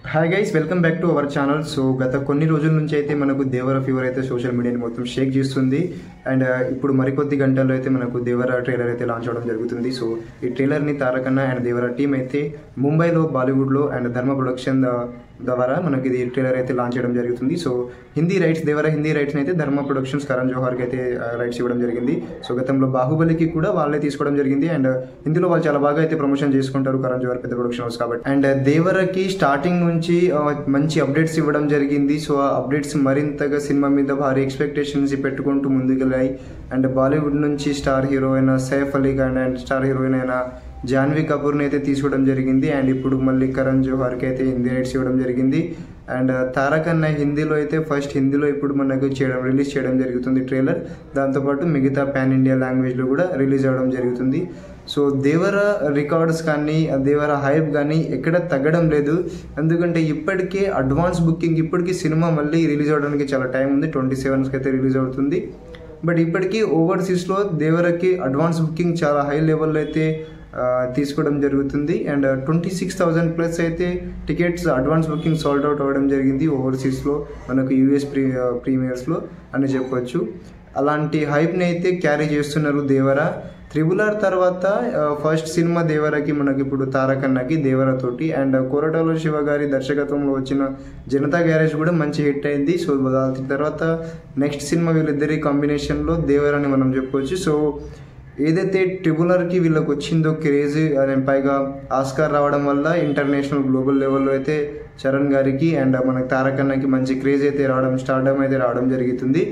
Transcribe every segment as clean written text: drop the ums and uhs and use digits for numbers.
Hi guys, welcome back to our channel. So గత కొన్ని రోజుల నుంచి అయితే మనకు దేవర ఫీవర్ అయితే సోషల్ మీడియాని మొత్తం షేక్ చేస్తుంది. అండ్ ఇప్పుడు మరికొద్ది గంటల్లో అయితే మనకు దేవర ట్రైలర్ అయితే లాంచ్ అవడం జరుగుతుంది. సో ఈ ట్రైలర్ని తారకన్న అండ్ దేవర టీం అయితే ముంబైలో, బాలీవుడ్లో అండ్ ధర్మ ప్రొడక్షన్ ద్వారా మనకి ఇది ట్రైలర్ అయితే లాంచ్ చేయడం జరుగుతుంది. సో హిందీ రైట్స్, దేవర హిందీ రైట్స్ని అయితే ధర్మ ప్రొడక్షన్స్ కరణ్ జోహార్కి అయితే రైట్స్ ఇవ్వడం జరిగింది. సో గతంలో బాహుబలికి కూడా వాళ్ళే తీసుకోవడం జరిగింది. అండ్ హిందీలో వాళ్ళు చాలా బాగా అయితే ప్రమోషన్ చేసుకుంటారు, కరణ్ జోహార్ పెద్ద ప్రొడక్షన్ హౌస్ కాబట్టి. అండ్ దేవరకి స్టార్టింగ్ నుంచి మంచి అప్డేట్స్ ఇవ్వడం జరిగింది. సో ఆ అప్డేట్స్ మరింతగా సినిమా మీద భారీ ఎక్స్పెక్టేషన్స్ పెట్టుకుంటూ ముందుకెళ్ళాయి. అండ్ బాలీవుడ్ నుంచి స్టార్ హీరో అయిన Saif Ali Khan and star heroine అయిన జాన్వీ కపూర్ని అయితే తీసుకోవడం జరిగింది. అండ్ ఇప్పుడు మళ్ళీ కరణ్ జోహార్కి అయితే హిందీ రైట్స్ ఇవ్వడం జరిగింది. అండ్ తారకన్న హిందీలో అయితే ఫస్ట్ హిందీలో ఇప్పుడు మనకు రిలీజ్ చేయడం జరుగుతుంది ట్రైలర్. దాంతోపాటు మిగతా పాన్ ఇండియా లాంగ్వేజ్లో కూడా రిలీజ్ అవ్వడం జరుగుతుంది. సో దేవర రికార్డ్స్ కానీ, దేవర హైప్ కానీ ఎక్కడ తగ్గడం లేదు. ఎందుకంటే ఇప్పటికే అడ్వాన్స్ బుకింగ్, ఇప్పటికీ సినిమా మళ్ళీ రిలీజ్ అవ్వడానికి చాలా టైం ఉంది. 27కి అయితే రిలీజ్ అవుతుంది. బట్ ఇప్పటికీ ఓవర్సీస్లో దేవరకి అడ్వాన్స్ బుకింగ్ చాలా హై లెవెల్లో అయితే తీసుకోవడం జరుగుతుంది. అండ్ 26,000+ అయితే tickets advance booking sold out అవ్వడం జరిగింది ఓవర్సీస్లో, మనకు యూఎస్ ప్రీమియర్స్లో అని చెప్పొచ్చు. అలాంటి హైప్ని అయితే క్యారీ చేస్తున్నారు దేవర. RRR తర్వాత ఫస్ట్ సినిమా దేవరకి మనకి ఇప్పుడు తారకన్నకి దేవరతోటి. అండ్ కొరటాల శివ గారి దర్శకత్వంలో వచ్చిన జనతా గ్యారేజ్ కూడా మంచి హిట్ అయింది. సో దాని తర్వాత నెక్స్ట్ సినిమా వీళ్ళిద్దరి కాంబినేషన్లో దేవర అని మనం చెప్పవచ్చు. సో ఏదైతే RRRకి వీళ్ళకి వచ్చిందో క్రేజ్, అండ్ పైగా ఆస్కార్ రావడం వల్ల ఇంటర్నేషనల్ గ్లోబల్ లెవెల్లో అయితే చరణ్ గారికి అండ్ మనకి తారకన్నకి మంచి క్రేజ్ అయితే రావడం, స్టార్డమ్ అయితే రావడం జరుగుతుంది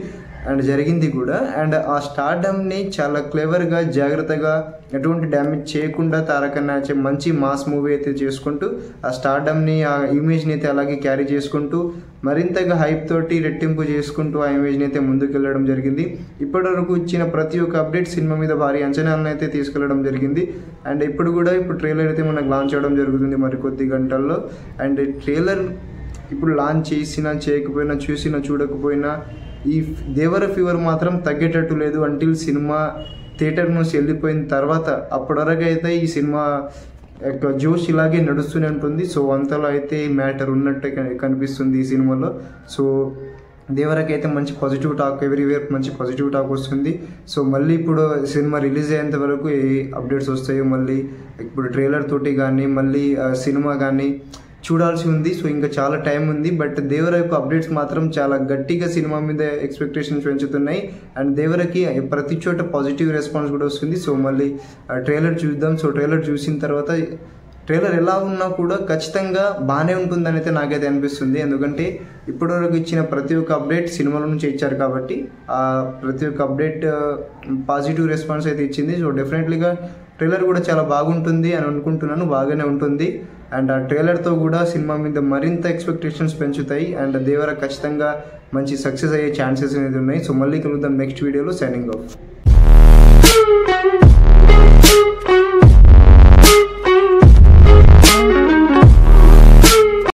అండ్ జరిగింది కూడా. అండ్ ఆ స్టార్డమ్ని చాలా క్లెవర్గా, జాగ్రత్తగా, ఎటువంటి డ్యామేజ్ చేయకుండా తారకన్న మంచి మాస్ మూవీ అయితే చేసుకుంటూ ఆ స్టార్డమ్ని, ఆ ఇమేజ్ని అయితే అలాగే క్యారీ చేసుకుంటూ మరింతగా హైప్ తోటి రెట్టింపు చేసుకుంటూ ఆ ఇమేజ్ని అయితే ముందుకెళ్ళడం జరిగింది. ఇప్పటివరకు ఇచ్చిన ప్రతి ఒక్క అప్డేట్ సినిమా మీద భారీ అంచనాలను అయితే తీసుకెళ్లడం జరిగింది. అండ్ ఇప్పుడు ట్రైలర్ అయితే మనకు లాంచ్ అవ్వడం జరుగుతుంది మరికొద్ది గంటల్లో. అండ్ ట్రైలర్ ఇప్పుడు లాంచ్ చేసినా, చేయకపోయినా, చూసినా, చూడకపోయినా ఈ దేవర ఫీవర్ మాత్రం తగ్గేటట్టు లేదు. అంటిల్ సినిమా థియేటర్ నుంచి వెళ్ళిపోయిన తర్వాత అప్పటివరకు అయితే ఈ సినిమా యొక్క జోష్ ఇలాగే నడుస్తూనే ఉంటుంది. సో అంతలో అయితే మ్యాటర్ ఉన్నట్టే కనిపిస్తుంది ఈ సినిమాలో. సో దేవరకి అయితే మంచి పాజిటివ్ టాక్, ఎవ్రీవేర్ మంచి పాజిటివ్ టాక్ వస్తుంది. సో మళ్ళీ ఇప్పుడు సినిమా రిలీజ్ అయ్యేంత వరకు ఏ అప్డేట్స్ వస్తాయో, మళ్ళీ ఇప్పుడు ట్రైలర్ తోటి కానీ మళ్ళీ సినిమా కానీ చూడాల్సి ఉంది. సో ఇంకా చాలా టైం ఉంది. బట్ దేవర యొక్క అప్డేట్స్ మాత్రం చాలా గట్టిగా సినిమా మీద ఎక్స్పెక్టేషన్స్ పెంచుతున్నాయి. అండ్ దేవరకి ప్రతి చోట పాజిటివ్ రెస్పాన్స్ కూడా వస్తుంది. సో మళ్ళీ ట్రైలర్ చూద్దాం. సో ట్రైలర్ చూసిన తర్వాత ట్రైలర్ ఎలా ఉన్నా కూడా ఖచ్చితంగా బాగానే ఉంటుందని అయితే నాకైతే అనిపిస్తుంది. ఎందుకంటే ఇప్పటివరకు ఇచ్చిన ప్రతి ఒక్క అప్డేట్ సినిమాల నుంచి ఇచ్చారు కాబట్టి ఆ ప్రతి ఒక్క అప్డేట్ పాజిటివ్ రెస్పాన్స్ అయితే ఇచ్చింది. సో డెఫినెట్లీగా ట్రైలర్ కూడా చాలా బాగుంటుంది అని అనుకుంటున్నాను, బాగానే ఉంటుంది. అండ్ ఆ ట్రైలర్తో కూడా సినిమా మీద మరింత ఎక్స్పెక్టేషన్స్ పెంచుతాయి. అండ్ దేవర ఖచ్చితంగా మంచి సక్సెస్ అయ్యే ఛాన్సెస్ అనేది ఉన్నాయి. సో మళ్ళీ కలుద్దాం నెక్స్ట్ వీడియోలో. Signing off.